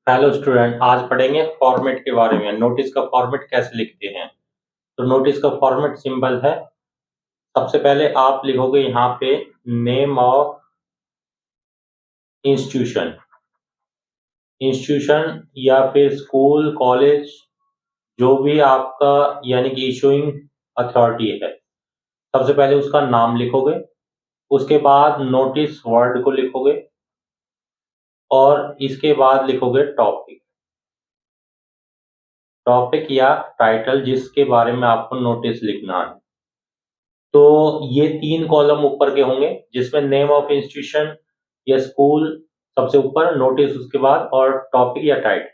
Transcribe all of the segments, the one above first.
Hello student, आज पढ़ेंगे format के बारे में। नोटिस का फॉर्मेट कैसे लिखते हैं। तो नोटिस का फॉर्मेट सिंपल है। सबसे पहले आप लिखोगे यहाँ पे नेम ऑफ इंस्टीट्यूशन। इंस्टीट्यूशन या फिर स्कूल कॉलेज जो भी आपका यानी कि इशूइंग अथॉरिटी है, सबसे पहले उसका नाम लिखोगे। उसके बाद नोटिस वर्ड को लिखोगे और इसके बाद लिखोगे टॉपिक। टॉपिक या टाइटल जिसके बारे में आपको नोटिस लिखना है। तो ये 3 कॉलम ऊपर के होंगे जिसमें नेम ऑफ इंस्टीट्यूशन या स्कूल सबसे ऊपर, नोटिस उसके बाद और टॉपिक या टाइटल।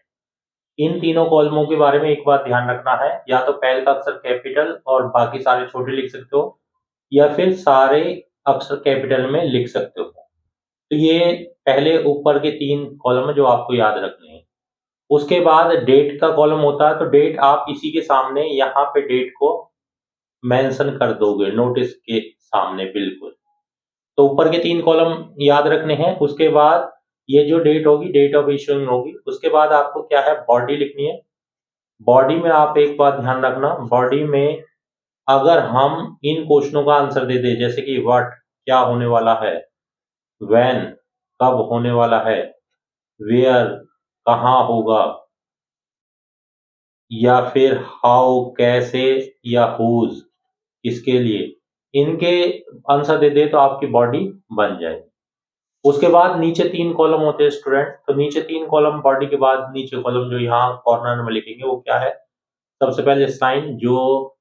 इन तीनों कॉलमों के बारे में एक बात ध्यान रखना है, या तो पहले का अक्षर कैपिटल और बाकी सारे छोटे लिख सकते हो, या फिर सारे अक्षर कैपिटल में लिख सकते हो। तो ये पहले ऊपर के 3 कॉलम है जो आपको याद रखने हैं। उसके बाद डेट का कॉलम होता है, तो डेट आप इसी के सामने यहाँ पे डेट को मेंशन कर दोगे नोटिस के सामने बिल्कुल। तो ऊपर के 3 कॉलम याद रखने हैं। उसके बाद ये जो डेट होगी, डेट ऑफ इशूइंग होगी। उसके बाद आपको क्या है, बॉडी लिखनी है। बॉडी में आप एक बात ध्यान रखना, बॉडी में अगर हम इन क्वेश्चनों का आंसर दे दें, जैसे कि व्हाट क्या होने वाला है, व्हेन कब होने वाला है, वेयर कहाँ होगा, या फिर हाउ कैसे, या हुज किसके लिए, इनके आंसर दे दे तो आपकी बॉडी बन जाएगी। उसके बाद नीचे 3 कॉलम होते हैं स्टूडेंट। तो नीचे 3 कॉलम बॉडी के बाद नीचे कॉलम जो यहाँ कॉर्नर में लिखेंगे वो क्या है, सबसे पहले साइन, जो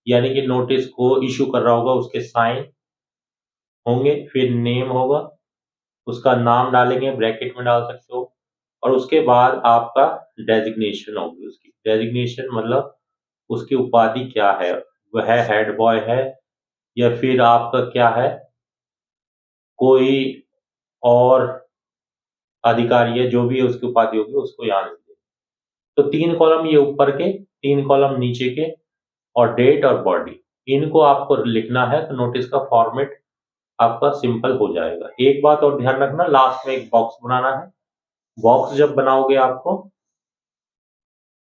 यानी कि नोटिस को इशू कर रहा होगा उसके साइन होंगे। फिर नेम होगा, उसका नाम डालेंगे, ब्रैकेट में डाल सकते हो। और उसके बाद आपका डेजिग्नेशन होगी। उसकी डेजिग्नेशन मतलब उसकी उपाधि क्या है, वह हेड बॉय है या फिर आपका क्या है, कोई और अधिकारी है, जो भी उसकी उपाधि होगी उसको यहाँ लिख दें। तो 3 कॉलम ये ऊपर के, 3 कॉलम नीचे के, और डेट और बॉडी, इनको आपको लिखना है। तो नोटिस का फॉर्मेट आपका सिंपल हो जाएगा। एक बात और ध्यान रखना, लास्ट में एक बॉक्स बनाना है। बॉक्स जब बनाओगे आपको,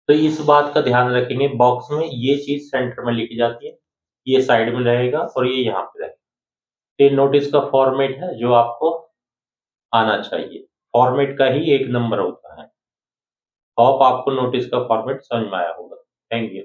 तो इस बात का ध्यान रखेंगे, बॉक्स में ये चीज सेंटर में लिखी जाती है, ये साइड में रहेगा और ये यहाँ पे रहेगा। ये नोटिस का फॉर्मेट है जो आपको आना चाहिए। फॉर्मेट का ही एक नंबर होता है। होप आपको नोटिस का फॉर्मेट समझ में आया होगा। Thank you.